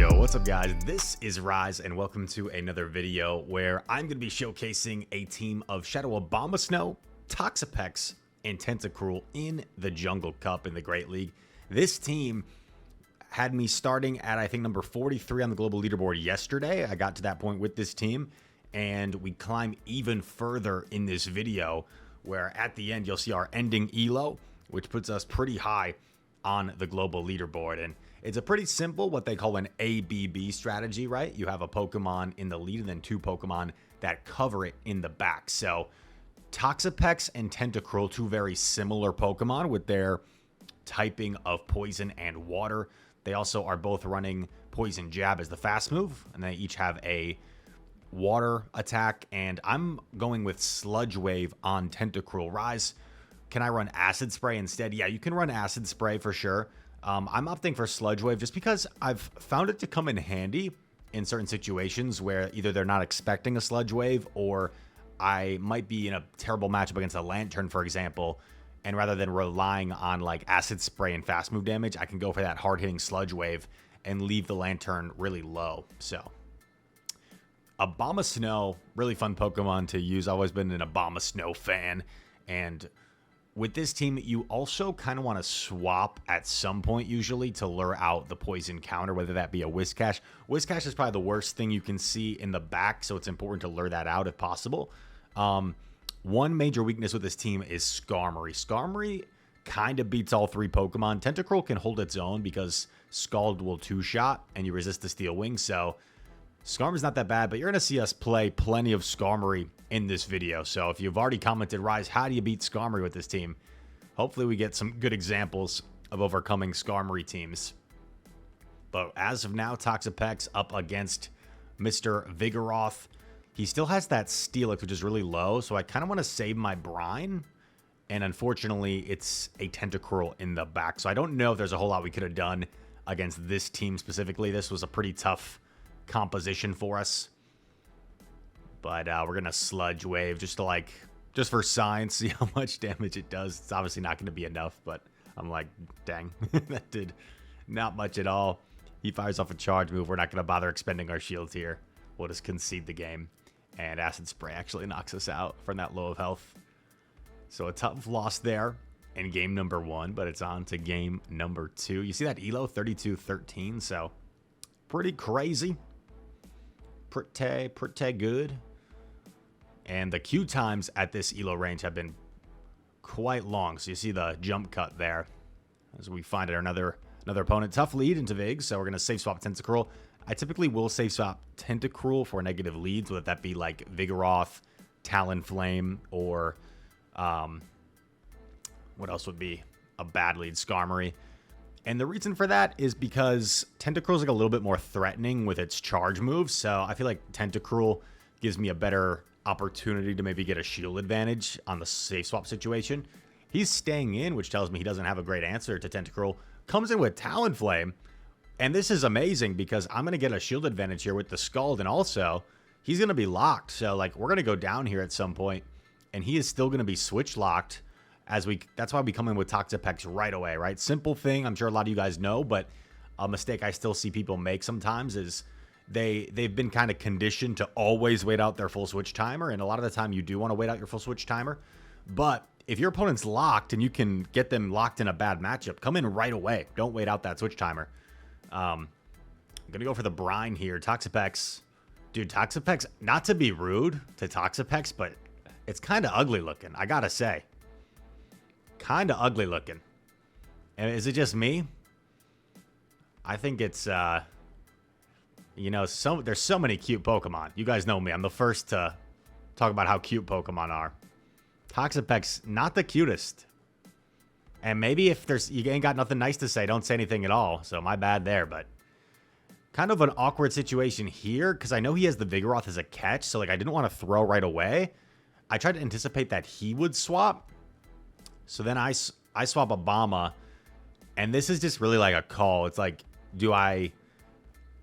Yo, what's up guys? This is Rise and welcome to another video where I'm going to be showcasing a team of Shadow Abomasnow, Toxapex, and Tentacruel in the Jungle Cup in the Great League. This team had me starting at I think number 43 on the global leaderboard yesterday. I got to that point with this team and we climb even further in this video where at the end you'll see our ending elo, which puts us pretty high on the global leaderboard. And it's a pretty simple, what they call an ABB strategy, right? You have a Pokemon in the lead and then two Pokemon that cover it in the back. So Toxapex and Tentacruel, two very similar Pokemon with their typing of poison and water. They also are both running Poison Jab as the fast move, and they each have a water attack. And I'm going with Sludge Wave on Tentacruel. Rise, can I run Acid Spray instead? Yeah, you can run Acid Spray for sure. I'm opting for Sludge Wave just because I've found it to come in handy in certain situations where either they're not expecting a Sludge Wave or I might be in a terrible matchup against a Lantern, for example, and rather than relying on like Acid Spray and fast move damage, I can go for that hard-hitting Sludge Wave and leave the Lantern really low. So Abomasnow, really fun Pokemon to use. I've always been an Abomasnow fan, and with this team, you also kind of want to swap at some point, usually, to lure out the poison counter, whether that be a Whiscash. Whiscash is probably the worst thing you can see in the back, so it's important to lure that out if possible. One major weakness with this team is Skarmory. Skarmory kind of beats all three Pokemon. Tentacruel can hold its own because Scald will two-shot, and you resist the Steel Wing, so Skarmory's not that bad, but you're going to see us play plenty of Skarmory in this video. So if you've already commented, Rise, how do you beat Skarmory with this team? Hopefully we get some good examples of overcoming Skarmory teams. But as of now, Toxapex up against Mr. Vigoroth. He still has that Steelix, which is really low, so I kind of want to save my Brine. And unfortunately, it's a Tentacruel in the back. So I don't know if there's a whole lot we could have done against this team specifically. This was a pretty tough composition for us, but we're gonna Sludge Wave just for science, see how much damage it does. It's obviously not going to be enough, but I'm like, dang, that did not much at all. He fires off a charge move. We're not going to bother expending our shields here. We'll just concede the game, and Acid Spray actually knocks us out from that low of health. So a tough loss there in game number 1, but it's on to game number 2. You see that elo 32-13, so pretty crazy. Pretty good. And the queue times at this elo range have been quite long. So you see the jump cut there as we find another opponent. Tough lead into Vig, so we're going to safe swap Tentacruel. I typically will safe swap Tentacruel for negative leads, whether that be like Vigoroth, Talonflame, or what else would be a bad lead? Skarmory. And the reason for that is because Tentacruel is like a little bit more threatening with its charge moves. So I feel like Tentacruel gives me a better opportunity to maybe get a shield advantage on the safe swap situation. He's staying in, which tells me he doesn't have a great answer to Tentacruel. Comes in with Talonflame. And this is amazing because I'm going to get a shield advantage here with the Scald. And also, he's going to be locked. So like we're going to go down here at some point, and he is still going to be switch locked. That's why we come in with Toxapex right away, right? Simple thing, I'm sure a lot of you guys know, but a mistake I still see people make sometimes is they've been kind of conditioned to always wait out their full switch timer, and a lot of the time you do want to wait out your full switch timer. But if your opponent's locked and you can get them locked in a bad matchup, come in right away. Don't wait out that switch timer. I'm going to go for the Brine here. Toxapex. Dude, Toxapex, not to be rude to Toxapex, but it's kind of ugly looking, I got to say. Kind of ugly looking. And is it just me? I think it's, you know, there's so many cute Pokemon. You guys know me. I'm the first to talk about how cute Pokemon are. Toxapex, not the cutest. And maybe if you ain't got nothing nice to say, don't say anything at all. So my bad there, but kind of an awkward situation here because I know he has the Vigoroth as a catch. So like I didn't want to throw right away. I tried to anticipate that he would swap. So then I swap Obama, and this is just really like a call. It's like, do I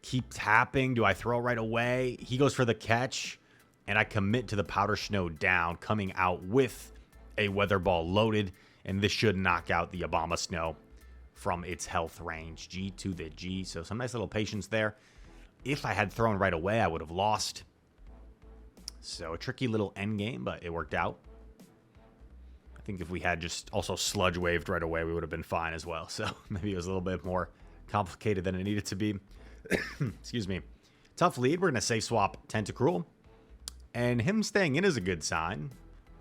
keep tapping? Do I throw right away? He goes for the catch, and I commit to the Powder Snow down, coming out with a Weather Ball loaded, and this should knock out the Abomasnow from its health range. G to the G. So some nice little patience there. If I had thrown right away, I would have lost. So a tricky little end game, but it worked out. I think if we had just also Sludge waved right away, we would have been fine as well. So maybe it was a little bit more complicated than it needed to be. Excuse me. Tough lead. We're going to safe swap Tentacruel. And him staying in is a good sign.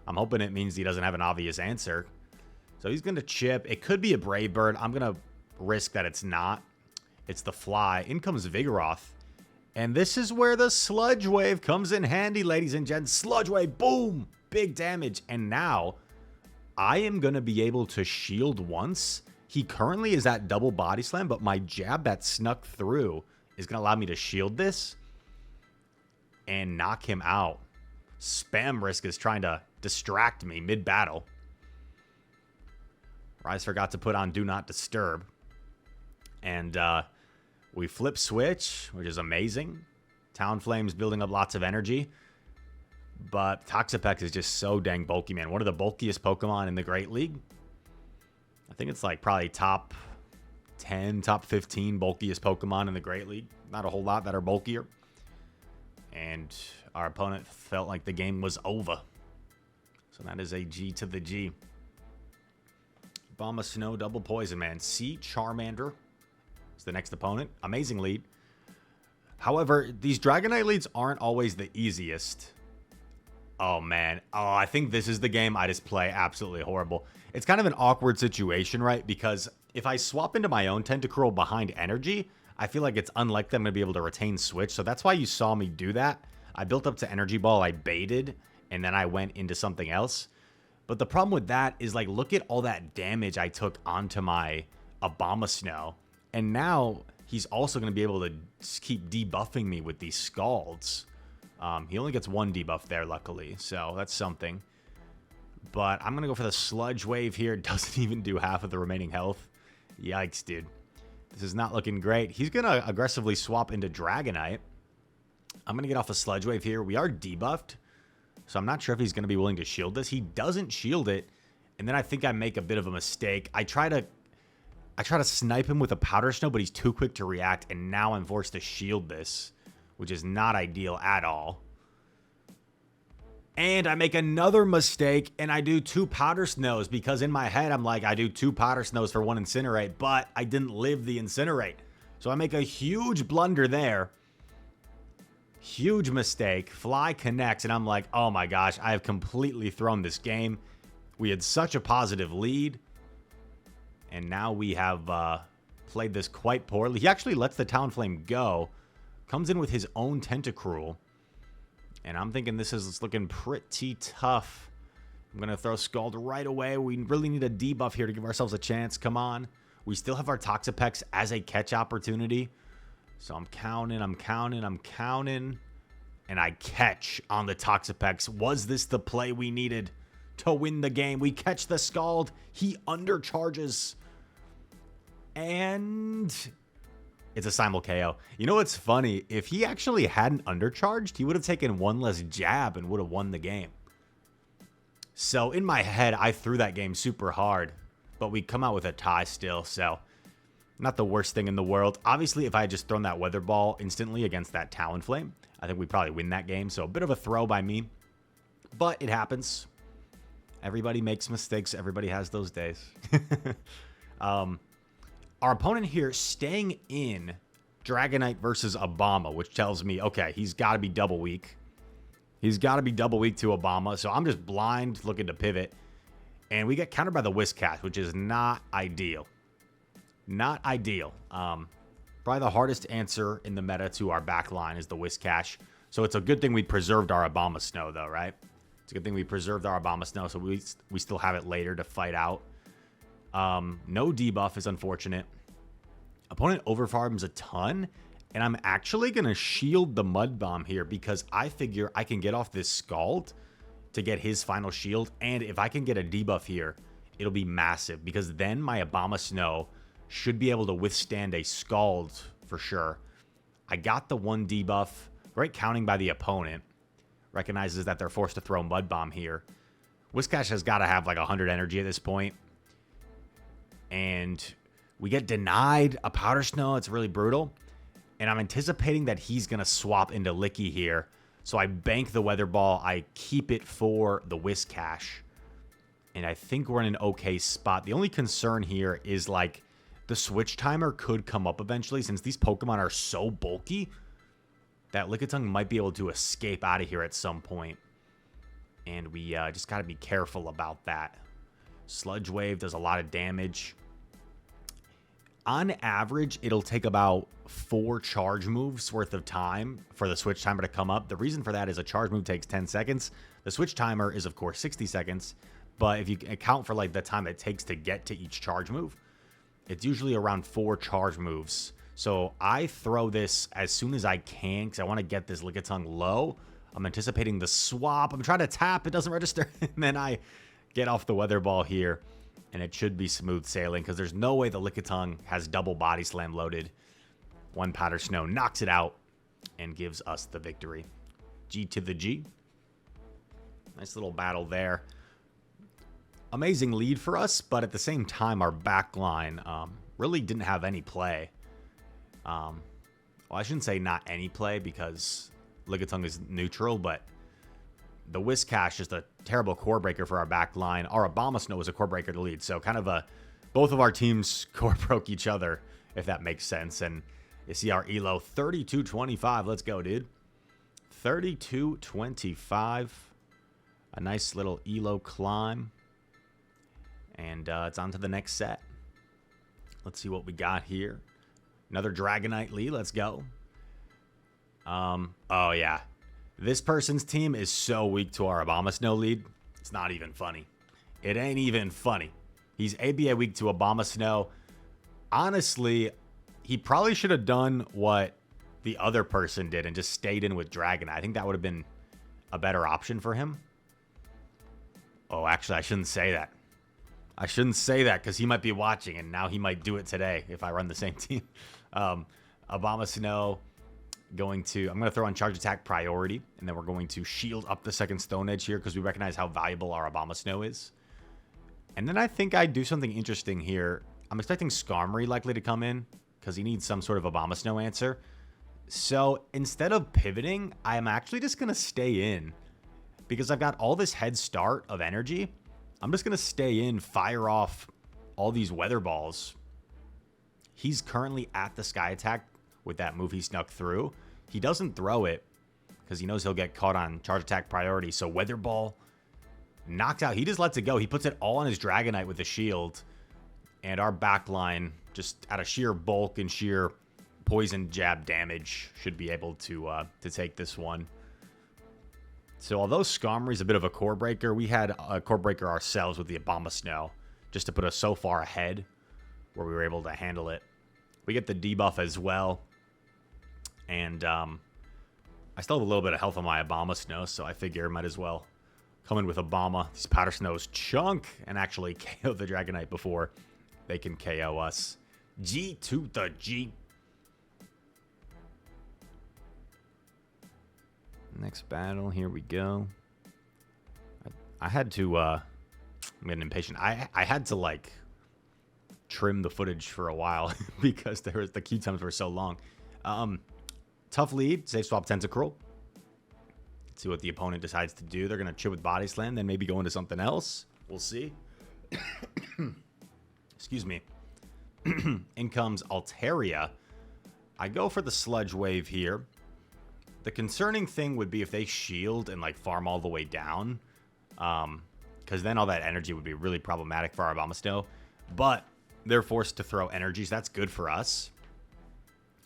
I'm hoping it means he doesn't have an obvious answer. So he's going to chip. It could be a Brave Bird. I'm going to risk that it's not. It's the Fly. In comes Vigoroth. And this is where the Sludge Wave comes in handy, ladies and gents. Sludge Wave, boom! Big damage. And now, I am going to be able to shield once. He currently is at double body slam, but my jab that snuck through is going to allow me to shield this and knock him out. Spam Risk is trying to distract me mid-battle. Rise forgot to put on Do Not Disturb. And we flip switch, which is amazing. Talonflame's building up lots of energy. But Toxapex is just so dang bulky, man. One of the bulkiest Pokemon in the Great League. I think it's like probably top 10, top 15 bulkiest Pokemon in the Great League. Not a whole lot that are bulkier. And our opponent felt like the game was over. So that is a G to the G. Bomba Snow, double poison, man. C Charmander is the next opponent. Amazing lead. However, these Dragonite leads aren't always the easiest. Oh, man. Oh, I think this is the game I just play absolutely horrible. It's kind of an awkward situation, right? Because if I swap into my own Tentacruel behind Energy, I feel like it's unlikely I'm going to be able to retain Switch. So that's why you saw me do that. I built up to Energy Ball, I baited, and then I went into something else. But the problem with that is, like, look at all that damage I took onto my Abomasnow. And now he's also going to be able to just keep debuffing me with these Scalds. He only gets one debuff there, luckily. So that's something. But I'm going to go for the Sludge Wave here. It doesn't even do half of the remaining health. Yikes, dude. This is not looking great. He's going to aggressively swap into Dragonite. I'm going to get off a Sludge Wave here. We are debuffed. So I'm not sure if he's going to be willing to shield this. He doesn't shield it. And then I think I make a bit of a mistake. I try to snipe him with a Powder Snow, but he's too quick to react. And now I'm forced to shield this, which is not ideal at all. And I make another mistake, and I do 2 Powder Snows, because in my head, I'm like, I do 2 Powder Snows for 1 Incinerate, but I didn't live the Incinerate. So I make a huge blunder there. Huge mistake. Fly connects, and I'm like, oh my gosh, I have completely thrown this game. We had such a positive lead, and now we have played this quite poorly. He actually lets the Talonflame go, comes in with his own Tentacruel. And I'm thinking this is looking pretty tough. I'm going to throw Scald right away. We really need a debuff here to give ourselves a chance. Come on. We still have our Toxapex as a catch opportunity. So I'm counting. And I catch on the Toxapex. Was this the play we needed to win the game? We catch the Scald. He undercharges. And it's a simul KO. You know what's funny? If he actually hadn't undercharged, he would have taken 1 less jab and would have won the game. So in my head, I threw that game super hard, but we come out with a tie still. So not the worst thing in the world. Obviously, if I had just thrown that Weather Ball instantly against that Talonflame, I think we'd probably win that game. So a bit of a throw by me, but it happens. Everybody makes mistakes. Everybody has those days. Our opponent here staying in Dragonite versus Obama, which tells me, okay, he's got to be double weak. He's got to be double weak to Obama. So I'm just blind looking to pivot. And we get countered by the Whiscash, which is not ideal. Not ideal. Probably the hardest answer in the meta to our back line is the Whiscash. So it's a good thing we preserved our Abomasnow, though, right? It's a good thing we preserved our Abomasnow, so we still have it later to fight out. No debuff is unfortunate. Opponent overfarms a ton, and I'm actually going to shield the Mud Bomb here because I figure I can get off this Scald to get his final shield, and if I can get a debuff here, it'll be massive because then my Abomasnow should be able to withstand a Scald for sure. I got the 1 debuff. Great counting by the opponent. Recognizes that they're forced to throw Mud Bomb here. Whiscash has got to have like 100 energy at this point. And We get denied a Powder Snow. It's really brutal. And I'm anticipating that he's going to swap into Licky here. So I bank the Weather Ball. I keep it for the Whiscash. And I think we're in an okay spot. The only concern here is, like, the switch timer could come up eventually. Since these Pokemon are so bulky, that Lickitung might be able to escape out of here at some point. And we just got to be careful about that. Sludge Wave does a lot of damage. On average, it'll take about 4 charge moves worth of time for the switch timer to come up. The reason for that is a charge move takes 10 seconds. The switch timer is, of course, 60 seconds. But if you account for, like, the time it takes to get to each charge move, it's usually around 4 charge moves. So I throw this as soon as I can because I want to get this Lickitung low. I'm anticipating the swap. I'm trying to tap. It doesn't register. And then I get off the Weather Ball here. And it should be smooth sailing because there's no way the Lickitung has double Body Slam loaded. 1 Powder Snow knocks it out and gives us the victory. G to the G. Nice little battle there. Amazing lead for us, but at the same time, our back line really didn't have any play. Well, I shouldn't say not any play because Lickitung is neutral, but the Whiscash is a terrible core breaker for our back line. Our Abomasnow is a core breaker to lead, so kind of both of our teams core broke each other, if that makes sense. And you see our elo 32-25. Let's go, dude. 32-25. A nice little elo climb. And it's on to the next set. Let's see what we got here. Another Dragonite lead. Let's go. Oh, yeah. This person's team is so weak to our Abomasnow lead. It's not even funny. It ain't even funny. He's ABA weak to Abomasnow. Honestly, he probably should have done what the other person did and just stayed in with Dragonite. I think that would have been a better option for him. Oh, actually, I shouldn't say that. I shouldn't say that because he might be watching, and now he might do it today if I run the same team. Abomasnow I'm going to throw on Charge Attack priority, and then we're going to shield up the second Stone Edge here because we recognize how valuable our Abomasnow is. And then I think I do something interesting here. I'm expecting Skarmory likely to come in because he needs some sort of Abomasnow answer. So instead of pivoting, I'm actually just going to stay in because I've got all this head start of energy. I'm just going to stay in, fire off all these Weather Balls. He's currently at the Sky Attack with that move he snuck through. He doesn't throw it because he knows he'll get caught on Charge Attack priority. So Weather Ball knocked out. He just lets it go. He puts it all on his Dragonite with the shield. And our backline, just out of sheer bulk and sheer poison jab damage, should be able to take this one. So although Skarmory's a bit of a core breaker, we had a core breaker ourselves with the Abomasnow just to put us so far ahead where we were able to handle it. We get the debuff as well. And I still have a little bit of health on my Abomasnow, so I figure I might as well come in with Obama. These Powder Snows chunk and actually KO the Dragonite before they can KO us. G to the G. Next battle, here we go. I had to, I'm getting impatient. I had to, like, trim the footage for a while because the queue times were so long. Tough lead, safe swap Tentacruel. Let's see what the opponent decides to do. They're going to chill with Body Slam, then maybe go into something else. We'll see. Excuse me. In comes Altaria. I go for the Sludge Wave here. The concerning thing would be if they shield and, like, farm all the way down. Because then all that energy would be really problematic for our Abomasnow. But they're forced to throw energies. That's good for us.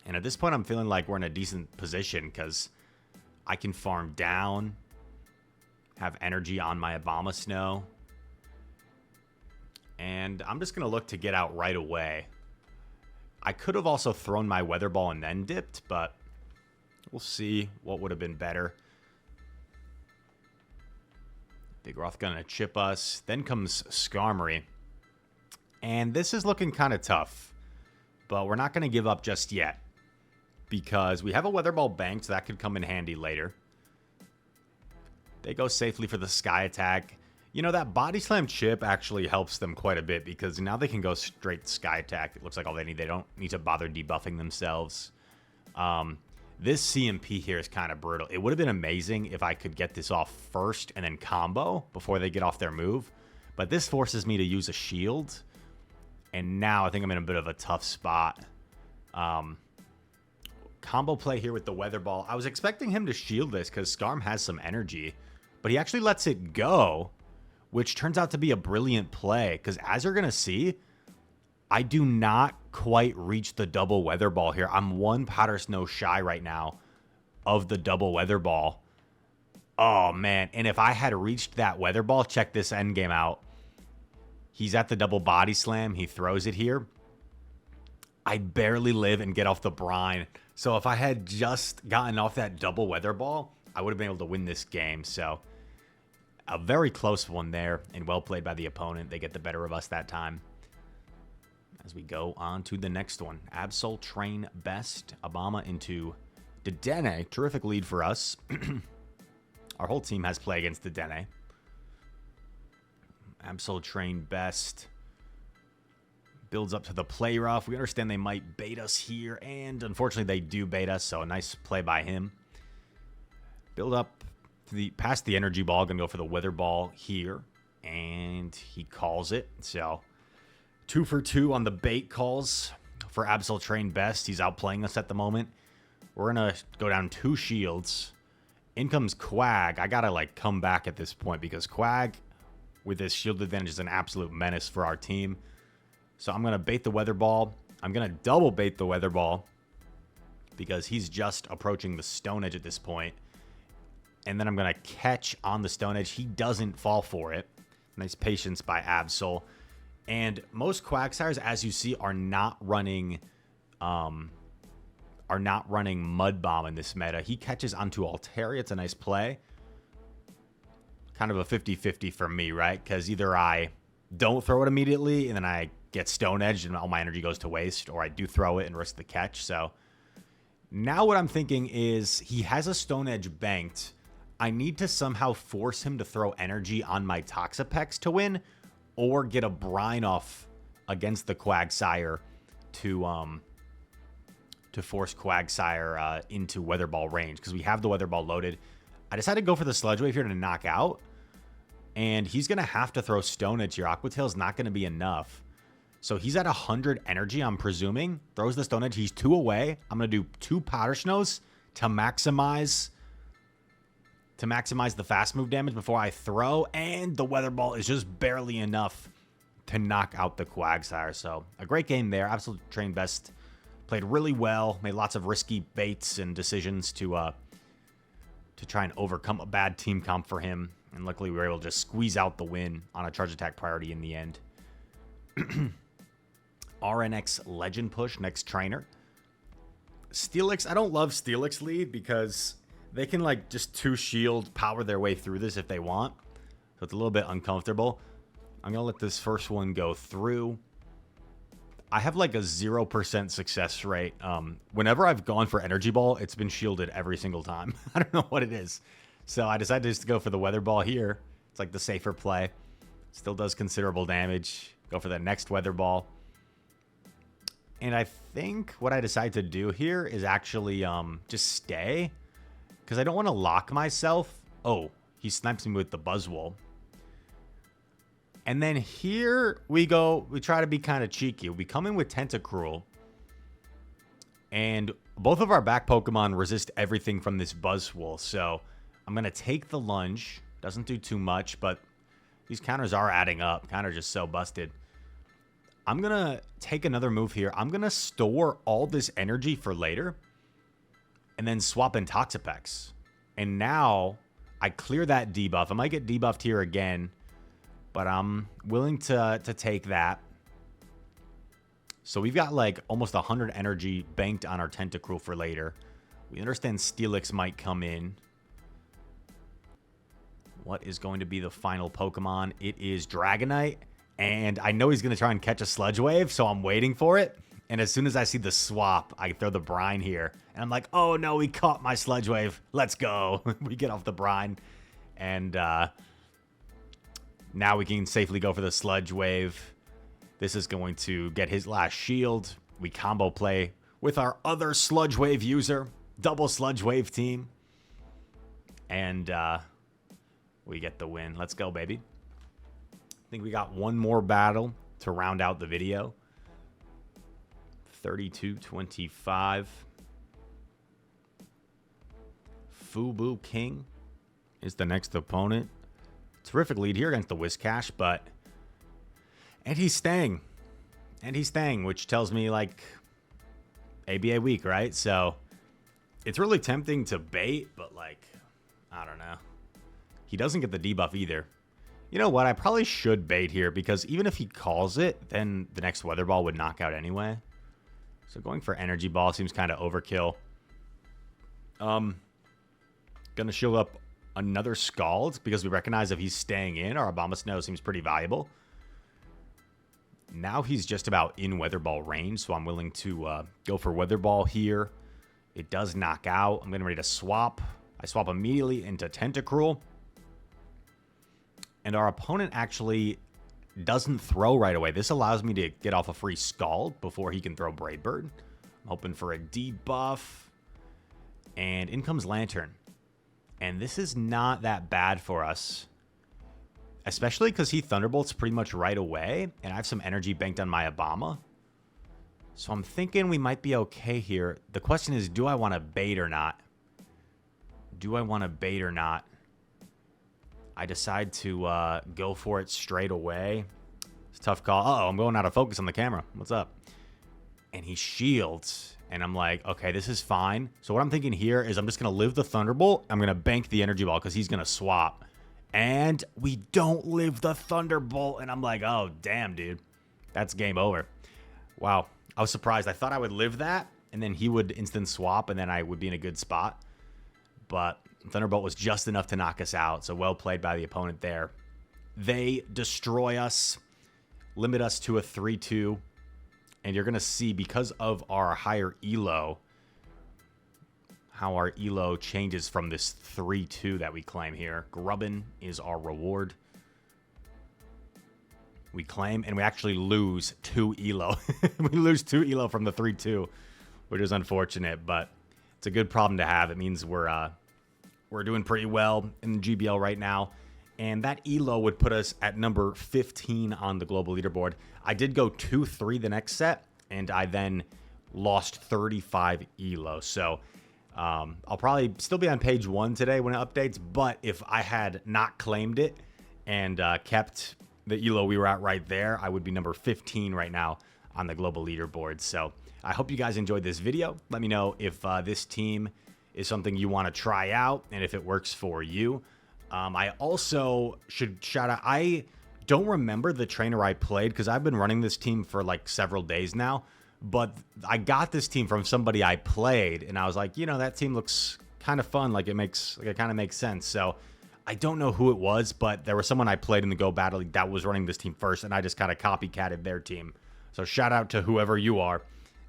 And at this point, I'm feeling like we're in a decent position because I can farm down, have energy on my Abomasnow. And I'm just going to look to get out right away. I could have also thrown my Weather Ball and then dipped, but we'll see what would have been better. Big Roth gonna chip us. Then comes Skarmory. And this is looking kind of tough. But we're not going to give up just yet. Because we have a Weather Ball banked, so that could come in handy later. They go safely for the Sky Attack. You know, that body slam chip actually helps them quite a bit because now they can go straight sky attack. It looks like all they need. They don't need to bother debuffing themselves. This CMP here is kind of brutal. It would have been amazing if I could get this off first and then combo before they get off their move. But this forces me to use a shield. And now I think I'm in a bit of a tough spot. Combo play here with the Weather Ball. I was expecting him to shield this because Skarm has some energy. But he actually lets it go, which turns out to be a brilliant play. Because as you're going to see, I do not quite reach the double Weather Ball here. I'm one Powder Snow shy right now of the double Weather Ball. Oh, man. And if I had reached that Weather Ball, check this end game out. He's at the double body slam. He throws it here. I barely live and get off the brine. So if I had just gotten off that double Weather Ball, I would have been able to win this game. So a very close one there and well played by the opponent. They get the better of us that time. As we go on to the next one. Absol Train Best. Obama into Dedenne. Terrific lead for us. Our whole team has play against Dedenne. Absol Train Best. Builds up to the play rough. We understand they might bait us here. And unfortunately they do bait us. So a nice play by him. Build up to the past the energy ball. Gonna go for the Weather Ball here. And he calls it. So 2 for 2 on the bait calls for Absol Train Best. He's outplaying us at the moment. We're going to go down 2 shields. In comes Quag. I got to like come back at this point because Quag with his shield advantage is an absolute menace for our team. So I'm going to bait the Weather Ball. I'm going to double bait the Weather Ball because he's just approaching the Stone Edge at this point. And then I'm going to catch on the Stone Edge. He doesn't fall for it. Nice patience by Absol. And most Quagsires, as you see, are not running Mud Bomb in this meta. He catches onto Altaria. It's a nice play. Kind of a 50-50 for me, right? Because either I don't throw it immediately and then I get Stone Edged and all my energy goes to waste, or I do throw it and risk the catch. So now what I'm thinking is he has a Stone Edge banked. I need to somehow force him to throw energy on my Toxapex to win, or get a brine off against the Quagsire to force Quagsire into Weather Ball range, because we have the Weather Ball loaded. I decided to go for the Sludge Wave here to knock out, and he's going to have to throw Stone Edge here. Aqua Tail's not going to be enough. So he's at 100 energy, I'm presuming. Throws the Stone Edge. He's 2 away. I'm going to do 2 Powder Snows to maximize the fast move damage before I throw, and the Weather Ball is just barely enough to knock out the Quagsire. So a great game there. Absol Train Best played really well, made lots of risky baits and decisions to try and overcome a bad team comp for him, and luckily we were able to just squeeze out the win on a charge attack priority in the end. RNX Legend Push, next trainer. Steelix, I don't love Steelix lead because they can like just 2 shield power their way through this if they want. So it's a little bit uncomfortable. I'm going to let this first one go through. I have like a 0% success rate. Whenever I've gone for Energy Ball, it's been shielded every single time. I don't know what it is. So I decided just to go for the Weather Ball here. It's like the safer play. Still does considerable damage. Go for the next Weather Ball. And I think what I decided to do here is actually just stay, because I don't want to lock myself. Oh, he snipes me with the Buzzwole. And then here we go. We try to be kind of cheeky. We come in with Tentacruel. And both of our back Pokemon resist everything from this Buzzwole. So I'm going to take the lunge. Doesn't do too much, but these counters are adding up. Counter just so busted. I'm going to take another move here. I'm going to store all this energy for later and then swap in Toxapex. And now I clear that debuff. I might get debuffed here again, but I'm willing to take that. So we've got like almost 100 energy banked on our Tentacruel for later. We understand Steelix might come in. What is going to be the final Pokemon? It is Dragonite. And I know he's going to try and catch a Sludge Wave, so I'm waiting for it. And as soon as I see the swap, I throw the brine here. And I'm like, oh no, he caught my Sludge Wave. Let's go. We get off the brine. And Now we can safely go for the Sludge Wave. This is going to get his last shield. We combo play with our other Sludge Wave user. Double Sludge Wave team. And we get the win. Let's go, baby. I think we got one more battle to round out the video. 32-25. Fubu King is the next opponent. Terrific lead here against the Whiscash, but... And he's staying. And he's staying, which tells me, like, ABA weak, right? So, it's really tempting to bait, but, like, I don't know. He doesn't get the debuff either. You know what? I probably should bait here, because even if he calls it, then the next Weather Ball would knock out anyway. So, going for Energy Ball seems kind of overkill. Gonna shield up another Scald, because we recognize if he's staying in, our Abomasnow seems pretty valuable. Now he's just about in Weather Ball range, so I'm willing to go for Weather Ball here. It does knock out. I'm getting ready to swap. I swap immediately into Tentacruel. And our opponent actually doesn't throw right away. This allows me to get off a free Scald before he can throw Brave Bird. I'm hoping for a debuff. And in comes Lantern. And this is not that bad for us. Especially because he Thunderbolts pretty much right away. And I have some energy banked on my Obama. So I'm thinking we might be okay here. The question is, do I want to bait or not? Do I want to bait or not? I decide to go for it straight away. It's a tough call. Uh-oh, I'm going out of focus on the camera. What's up? And he shields. And I'm like, okay, this is fine. So what I'm thinking here is I'm just going to live the Thunderbolt. I'm going to bank the Energy Ball because he's going to swap. And we don't live the Thunderbolt. And I'm like, oh, damn, dude. That's game over. Wow. I was surprised. I thought I would live that. And then he would instant swap. And then I would be in a good spot. But Thunderbolt was just enough to knock us out. So well played by the opponent there. They destroy us. Limit us to a 3-2. And you're going to see, because of our higher elo, how our elo changes from this 3-2 that we claim here. Grubbin is our reward. We claim, and we actually lose 2 elo. We lose 2 elo from the 3-2, which is unfortunate, but it's a good problem to have. It means we're doing pretty well in the GBL right now. And that elo would put us at number 15 on the global leaderboard. I did go 2-3 the next set, and I then lost 35 elo. So I'll probably still be on page 1 today when it updates. But if I had not claimed it and kept the elo we were at right there, I would be number 15 right now on the global leaderboard. So I hope you guys enjoyed this video. Let me know if this team is something you want to try out and if it works for you. I also should shout out, I don't remember the trainer I played because I've been running this team for like several days now, but I got this team from somebody I played and I was like, you know, that team looks kind of fun. Like it kind of makes sense. So I don't know who it was, but there was someone I played in the Go Battle League that was running this team first and I just kind of copycatted their team. So shout out to whoever you are.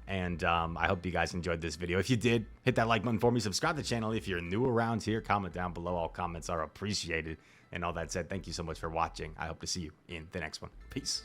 And I hope you guys enjoyed this video. If you did, hit that like button for me. Subscribe to the channel. If you're new around here, comment down below. All comments are appreciated. And all that said, thank you so much for watching. I hope to see you in the next one. Peace.